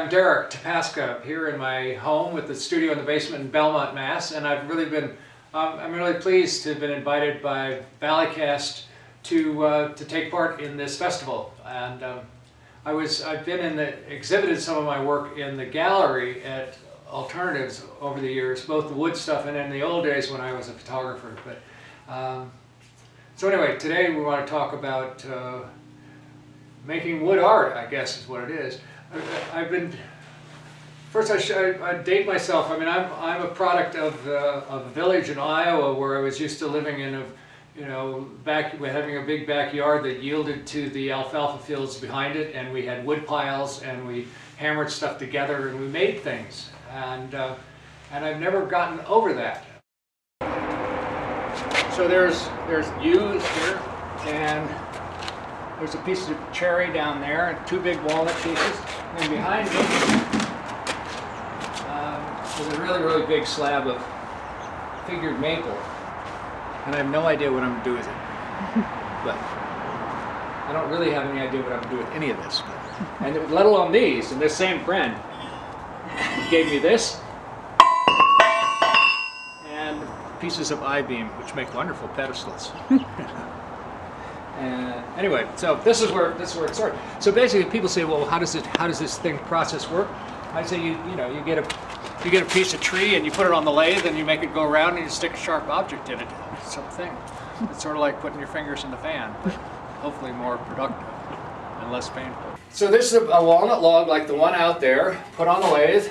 I'm Derrick TePaske here in my home with the studio in the basement in Belmont, Mass. And I've really been, I'm really pleased to have been invited by ValleyCAST to take part in this festival. And I've been exhibited some of my work in the gallery at Alternatives over the years, both the wood stuff and in the old days when I was a photographer. But so anyway, today we want to talk about making wood art, I guess is what it is. First I date myself. I mean, I'm a product of a village in Iowa where I was used to living in having a big backyard that yielded to the alfalfa fields behind it, and we had wood piles and we hammered stuff together and we made things. And I've never gotten over that. So there's yews here, and there's a piece of cherry down there, and two big walnut pieces. And behind me is a really, really big slab of figured maple. And I have no idea what I'm going to do with it. But I don't really have any idea what I'm going to do with any of this. And let alone these. And this same friend gave me this and pieces of I-beam, which make wonderful pedestals. Anyway, so this is where it started. So basically, people say, "Well, how does this thing process work?" I say, you get a piece of tree and you put it on the lathe and you make it go around and you stick a sharp object in it. It's something. It's sort of like putting your fingers in the fan, but hopefully more productive and less painful. So this is a walnut log like the one out there, put on the lathe.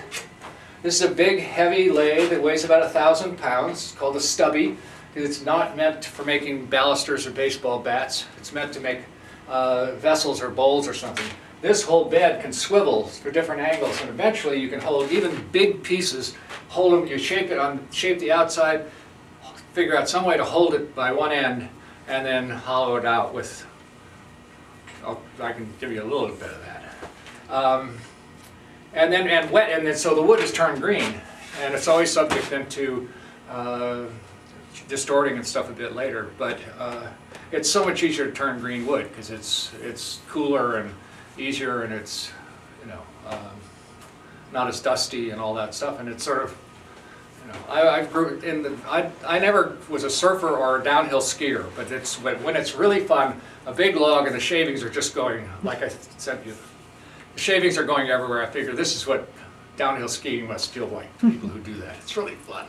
This is a big, heavy lathe that weighs about 1,000 pounds. It's called a stubby. It's not meant for making balusters or baseball bats. It's meant to make vessels or bowls or something. This whole bed can swivel for different angles, and eventually you can hold even big pieces. Hold them. You shape the outside, figure out some way to hold it by one end, and then hollow it out with. I can give you a little bit of that. And then so the wood is turned green, and it's always subject then to distorting and stuff a bit later. But it's so much easier to turn green wood because it's cooler and easier, and it's not as dusty and all that stuff. And it's sort of I never was a surfer or a downhill skier, but when it's really fun, a big log and the shavings are just going, like I said, the shavings are going everywhere. I figure this is what downhill skiing must feel like. People who do that, it's really fun.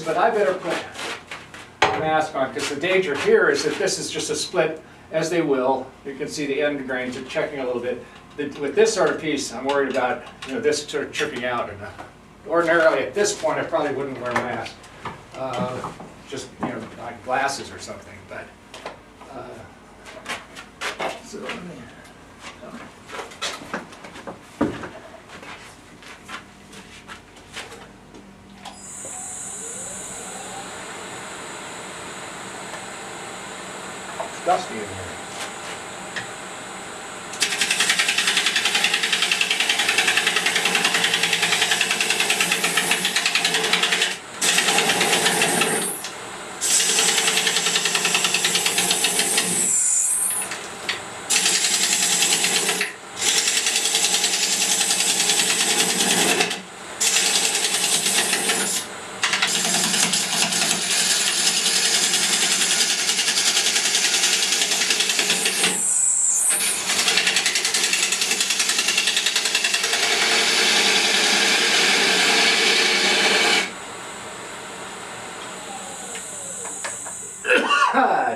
But I better put a mask on, because the danger here is that this is just a split, as they will. You can see the end grains are checking a little bit. With this sort of piece, I'm worried about this sort of tripping out. And ordinarily, at this point, I probably wouldn't wear a mask, just like glasses or something. But so let me. It's dusty in here.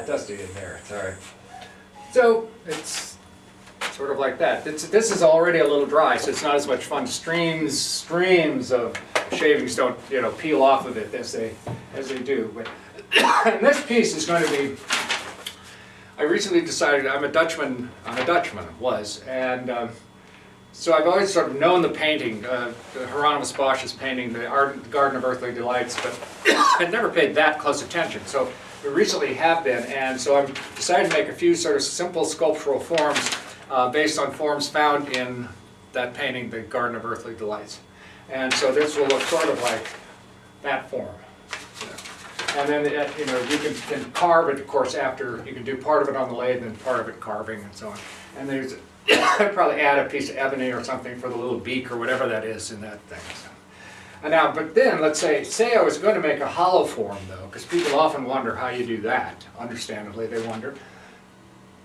Dusty in there, sorry. So it's sort of like that. This is already a little dry, so it's not as much fun. Streams of shavings don't peel off of it as they do. But and this piece is going to be. I recently decided I'm a Dutchman. And so I've always sort of known the painting, Hieronymus Bosch's painting, the Garden of Earthly Delights, but I'd never paid that close attention. So we recently have been, and so I've decided to make a few sort of simple sculptural forms based on forms found in that painting, the Garden of Earthly Delights. And so this will look sort of like that form. And then you can carve it, of course, after you can do part of it on the lathe and part of it carving and so on. And there's I'd probably add a piece of ebony or something for the little beak or whatever that is in that thing. So. And now, but then, let's say I was going to make a hollow form though, because people often wonder how you do that. Understandably, they wonder.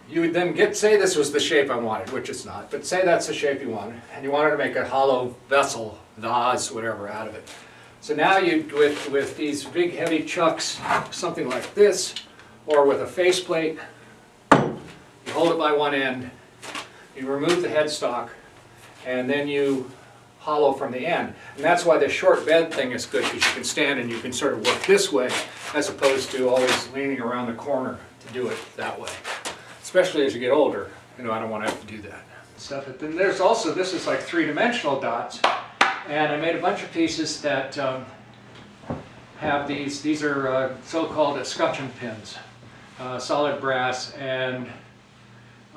You would then say this was the shape I wanted, which it's not, but say that's the shape you wanted, and you wanted to make a hollow vessel, vase, whatever, out of it. So now you, with these big heavy chucks, something like this, or with a faceplate, you hold it by one end, you remove the headstock, and then you hollow from the end. And that's why the short bed thing is good, because you can stand and you can sort of work this way, as opposed to always leaning around the corner to do it that way. Especially as you get older, you know, I don't want to have to do that. Stuff. But then there's also, this is like three-dimensional dots, and I made a bunch of pieces that have these are so-called escutcheon pins, solid brass, and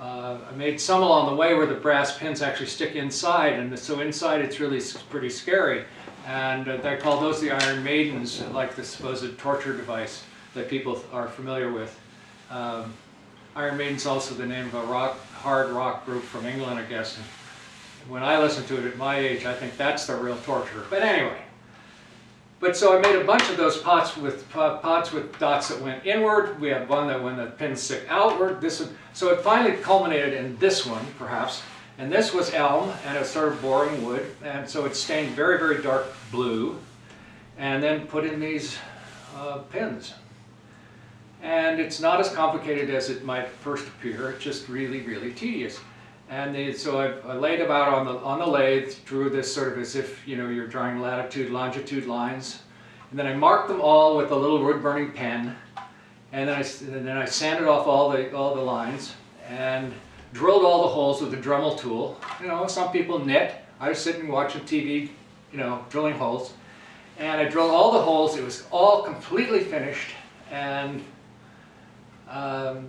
I made some along the way where the brass pins actually stick inside, and so inside it's really pretty scary. And they call those the Iron Maidens, like the supposed torture device that people are familiar with. Iron Maiden's also the name of a hard rock group from England, I guess. And when I listen to it at my age, I think that's the real torture. But anyway, so I made a bunch of those pots with dots that went inward. We have one that when the pins stick outward. So it finally culminated in this one, perhaps. And this was elm, and it's sort of boring wood, and so it's stained very, very dark blue, and then put in these pins. And it's not as complicated as it might first appear. It's just really, really tedious. And so I laid them out on the lathe, drew this sort of as if, you know, you're drawing latitude, longitude lines. And then I marked them all with a little wood-burning pen. And then I sanded off all the lines and drilled all the holes with a Dremel tool. You know, some people knit. I was sitting watching TV, you know, drilling holes. And I drilled all the holes. It was all completely finished. And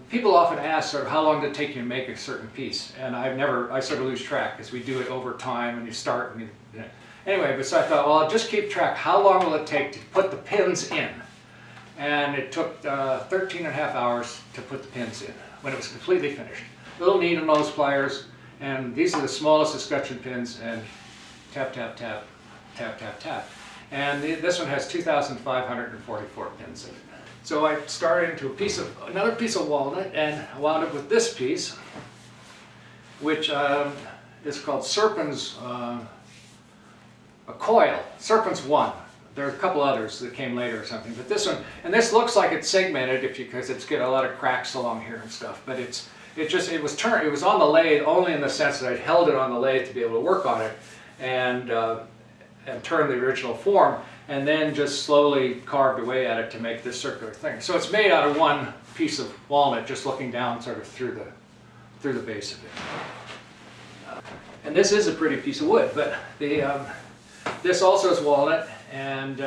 people often ask sort of how long did it take you to make a certain piece, and I sort of lose track because we do it over time and you start and you know. Anyway, but so I thought, well, I'll just keep track. How long will it take to put the pins in? And it took 13 and a half hours to put the pins in when it was completely finished. Little needle nose pliers, and these are the smallest escutcheon pins, and tap, tap, tap, tap, tap, tap. And this one has 2,544 pins in it. So I started into another piece of walnut, and I wound up with this piece, which is called Serpens, a coil, Serpens 1. There are a couple others that came later or something, but this one, and this looks like it's segmented because it's got a lot of cracks along here and stuff, but it was on the lathe only in the sense that I held it on the lathe to be able to work on it and turn the original form, and then just slowly carved away at it to make this circular thing. So it's made out of one piece of walnut, just looking down sort of through the base of it. And this is a pretty piece of wood, but this also is walnut, and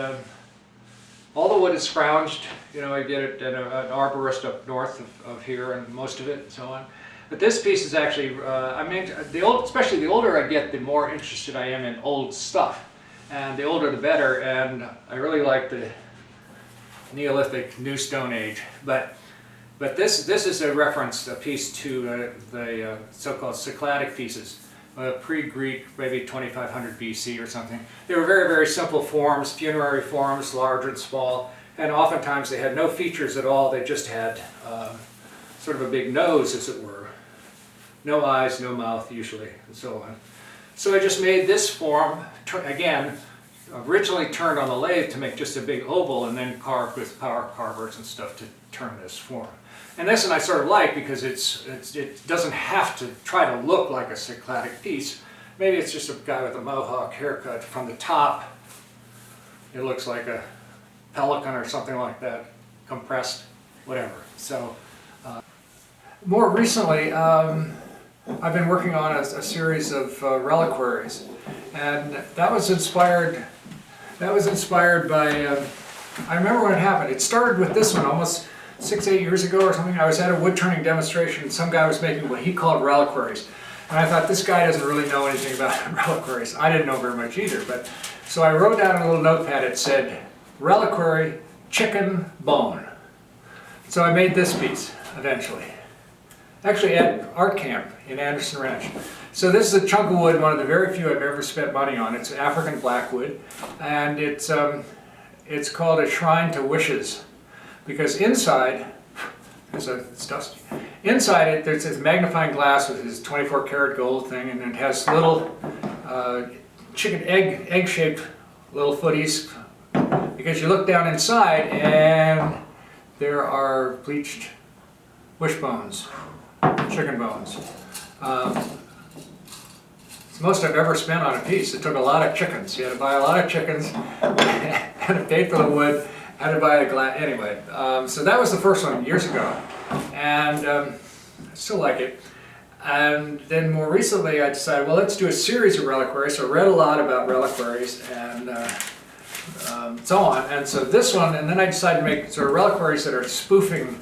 all the wood is scrounged. You know, I get it at an arborist up north of here, and most of it, and so on. But this piece is actually, especially the older I get, the more interested I am in old stuff. And the older the better, and I really like the Neolithic New Stone Age. But this is a piece to the so-called Cycladic pieces, pre-Greek, maybe 2500 BC or something. They were very, very simple forms, funerary forms, large and small, and oftentimes they had no features at all. They just had sort of a big nose, as it were. No eyes, no mouth, usually, and so on. So I just made this form, again, originally turned on the lathe to make just a big oval, and then carved with power carvers and stuff to turn this form. And this one I sort of like because it doesn't have to try to look like a Cycladic piece. Maybe it's just a guy with a mohawk haircut. From the top, it looks like a pelican or something like that, compressed, whatever. So, more recently, I've been working on a series of reliquaries, and that was inspired by, I remember when it happened. It started with this one almost 6-8 years ago or something. I was at a wood turning demonstration, and some guy was making what he called reliquaries. And I thought, this guy doesn't really know anything about reliquaries. I didn't know very much either, but so I wrote down a little notepad. It said, reliquary chicken bone. So I made this piece eventually. actually at art camp in Anderson Ranch. So this is a chunk of wood, one of the very few I've ever spent money on. It's African blackwood, and it's called a shrine to wishes, because inside, it's dusty. Inside it, there's this magnifying glass with this 24 karat gold thing, and it has little chicken egg-shaped little footies, because you look down inside and there are bleached wishbones, chicken bones. It's the most I've ever spent on a piece. It took a lot of chickens. You had to buy a lot of chickens, had to pay for the wood, had to buy a glass. Anyway, so that was the first one years ago, and I still like it. And then more recently I decided, well, let's do a series of reliquaries. So I read a lot about reliquaries and so on. And so this one, and then I decided to make sort of reliquaries that are spoofing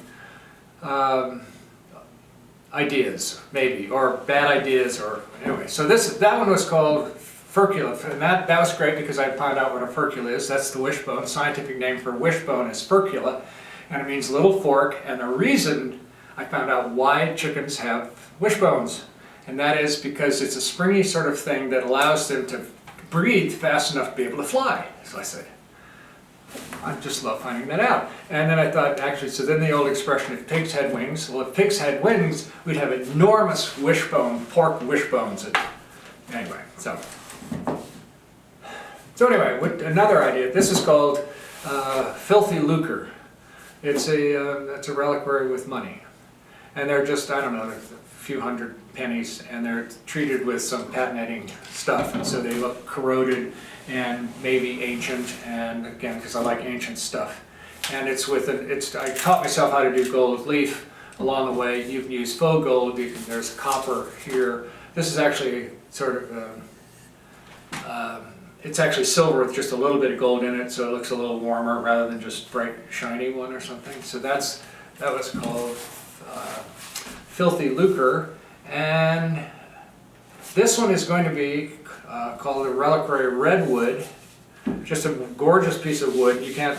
ideas, maybe, or bad ideas, or anyway. So that one was called furcula, and that was great because I found out what a furcula is. That's the wishbone. Scientific name for wishbone is furcula, and it means little fork. And the reason I found out why chickens have wishbones, and that is because it's a springy sort of thing that allows them to breathe fast enough to be able to fly. So I said, I just love finding that out. And then I thought, actually, so then the old expression, if pigs had wings, well, if pigs had wings, we'd have enormous wishbone, pork wishbones. Anyway, so anyway, another idea. This is called filthy lucre. It's a reliquary with money. And they're just, I don't know, a few hundred pennies, and they're treated with some patenting stuff, and so they look corroded and maybe ancient, and again, because I like ancient stuff. And I taught myself how to do gold leaf along the way. You can use faux gold, there's copper here. This is actually sort of, it's actually silver with just a little bit of gold in it, so it looks a little warmer rather than just bright, shiny one or something. So that was called filthy lucre, and this one is going to be called a Reliquary Redwood. Just a gorgeous piece of wood. You can't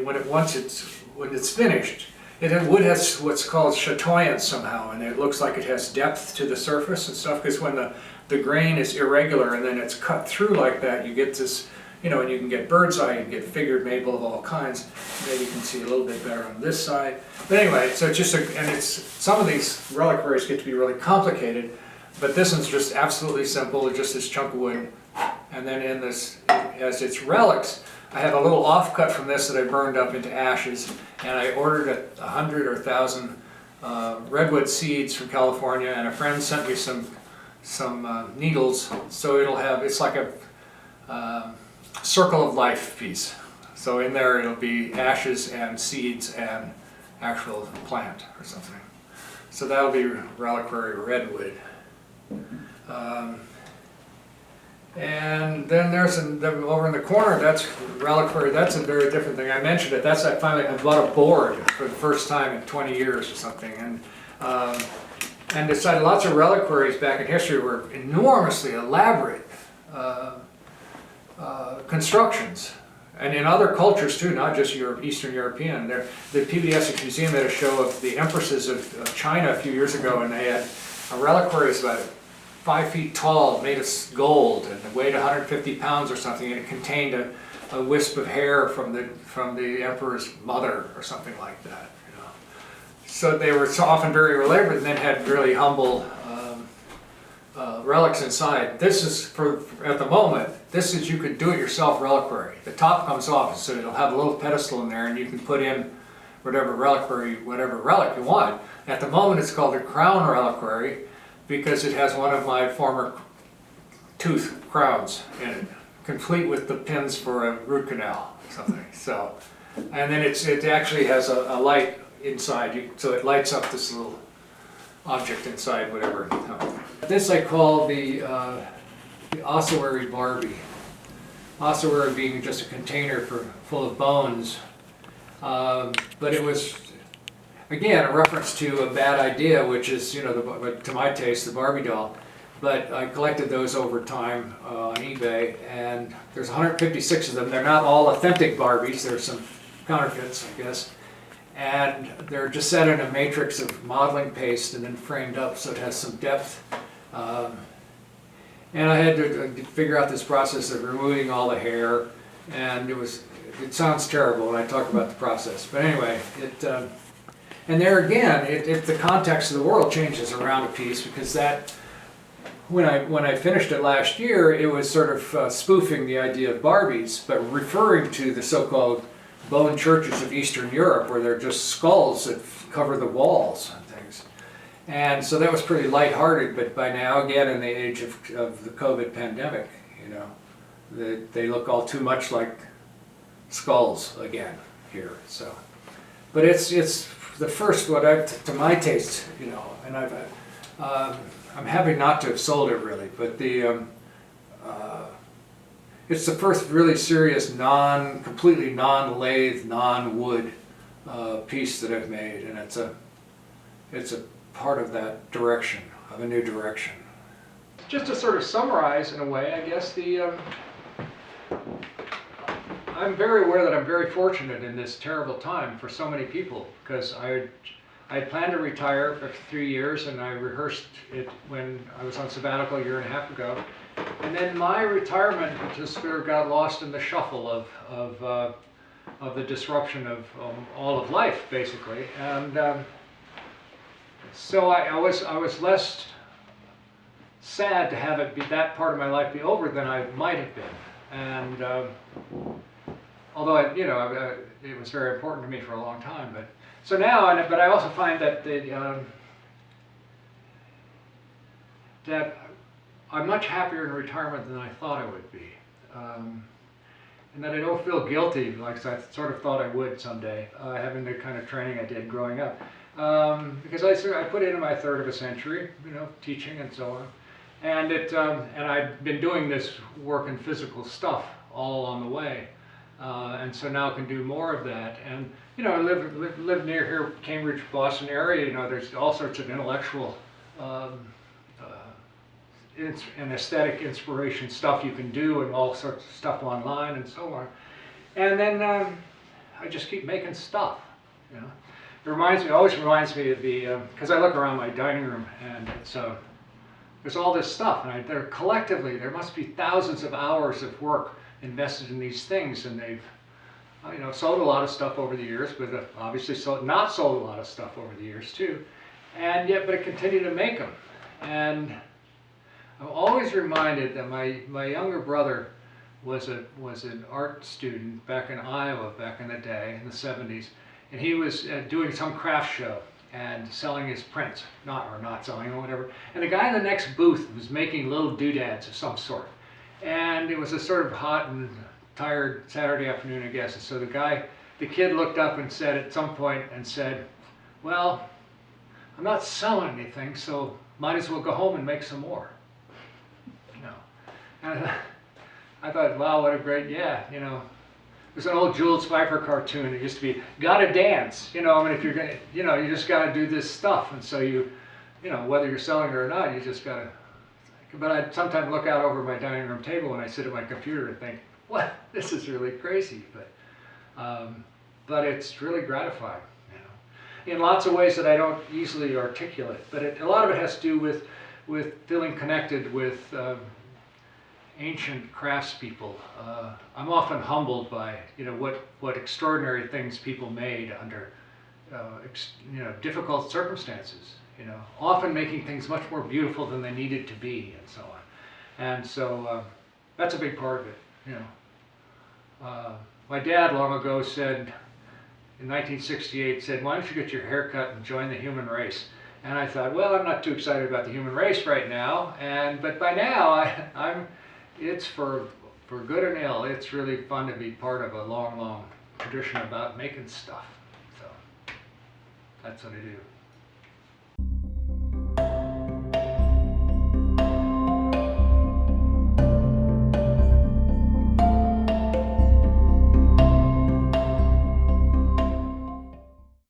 when it's finished. Wood has what's called chatoyance somehow, and it looks like it has depth to the surface and stuff. Because when the grain is irregular and then it's cut through like that, you get this. You know, and you can get bird's eye, you can get figured maple of all kinds. Maybe you can see a little bit better on this side. But anyway, so it's just some of these reliquaries get to be really complicated, but this one's just absolutely simple, just this chunk of wood. And then in this, as its relics, I have a little offcut from this that I burned up into ashes, and I ordered 100 or 1,000 redwood seeds from California, and a friend sent me some needles, so it's like a circle of life piece. So in there it'll be ashes and seeds and actual plant or something. So that'll be Reliquary Redwood. And then over in the corner, that's Reliquary. That's a very different thing. I mentioned it. I bought a board for the first time in 20 years or something, and decided lots of reliquaries back in history were enormously elaborate constructions, and in other cultures too, not just Eastern European. The PBS Museum had a show of the empresses of China a few years ago, and they had a reliquary that's about 5 feet tall, made of gold, and it weighed 150 pounds or something, and it contained a wisp of hair from the emperor's mother or something like that. You know. So they were so often very elaborate, and then had really humble relics inside. This is at the moment. This is you could do it yourself reliquary. The top comes off, so it'll have a little pedestal in there, and you can put in whatever relic you want. At the moment, it's called the Crown Reliquary because it has one of my former tooth crowns in it, complete with the pins for a root canal or something. So, and then it actually has a light inside, so it lights up this little object inside, whatever. This I call the ossuary Barbie. Ossuary being just a container full of bones, but it was again a reference to a bad idea, which is, you know, to my taste, the Barbie doll. But I collected those over time on eBay, and there's 156 of them. They're not all authentic Barbies. There's some counterfeits, I guess. and they're just set in a matrix of modeling paste and then framed up so it has some depth. And I had to figure out this process of removing all the hair, and it sounds terrible when I talk about the process, but anyway, and there again, the context of the world changes around a piece, because that, when I finished it last year, it was sort of spoofing the idea of Barbies, but referring to the so-called bone churches of Eastern Europe, where they're just skulls that cover the walls and things. And so that was pretty lighthearted, but by now, again, in the age of the COVID pandemic, you know, they look all too much like skulls again here. So, but it's the first one to my taste, you know, and I'm happy not to have sold it really, but it's the first really serious completely non-lathe, non-wood piece that I've made, and it's a part of that direction, of a new direction. Just to sort of summarize in a way, I guess I'm very aware that I'm very fortunate in this terrible time for so many people, because I had planned to retire for 3 years, and I rehearsed it when I was on sabbatical a year and a half ago. And then my retirement just sort of got lost in the shuffle of the disruption of all of life, basically. And so I was less sad to have it be that part of my life be over than I might have been. And although it was very important to me for a long time, but so now, but I also find that that I'm much happier in retirement than I thought I would be, and that I don't feel guilty like I sort of thought I would someday, having the kind of training I did growing up, because I put in my third of a century, you know, teaching and so on, and and I've been doing this work in physical stuff all along the way. And so now I can do more of that. And you know, I live near here, Cambridge, Boston area. You know, there's all sorts of intellectual and aesthetic inspiration stuff you can do, and all sorts of stuff online and so on. And then I just keep making stuff. You know, it always reminds me of because I look around my dining room, and there's all this stuff, and collectively there must be thousands of hours of work invested in these things, and they've sold a lot of stuff over the years, but obviously not sold a lot of stuff over the years too, and yet but I continue to make them. And I'm always reminded that my younger brother was an art student back in Iowa back in the day, in the 70s, and he was doing some craft show and selling his prints, not selling or whatever, and the guy in the next booth was making little doodads of some sort. And it was a sort of hot and tired Saturday afternoon, I guess. And so the kid looked up and said at some point, well, I'm not selling anything, so might as well go home and make some more. You know, and I thought, wow, what a great, you know. There's an old Jules Pfeiffer cartoon. It used to be, gotta dance. You know, I mean, if you're gonna, you know, you just gotta do this stuff. And so you know, whether you're selling it or not, you just gotta. But I sometimes look out over my dining room table when I sit at my computer and think, what? This is really crazy. But it's really gratifying, you know, in lots of ways that I don't easily articulate. But a lot of it has to do with feeling connected with ancient craftspeople. I'm often humbled by, you know, what extraordinary things people made under you know, difficult circumstances. You know, often making things much more beautiful than they needed to be, and so on. And so that's a big part of it. You know, my dad long ago said, in 1968, said, "Why don't you get your hair cut and join the human race?" And I thought, well, I'm not too excited about the human race right now. But by now, it's for good and ill. It's really fun to be part of a long, long tradition about making stuff. So that's what I do.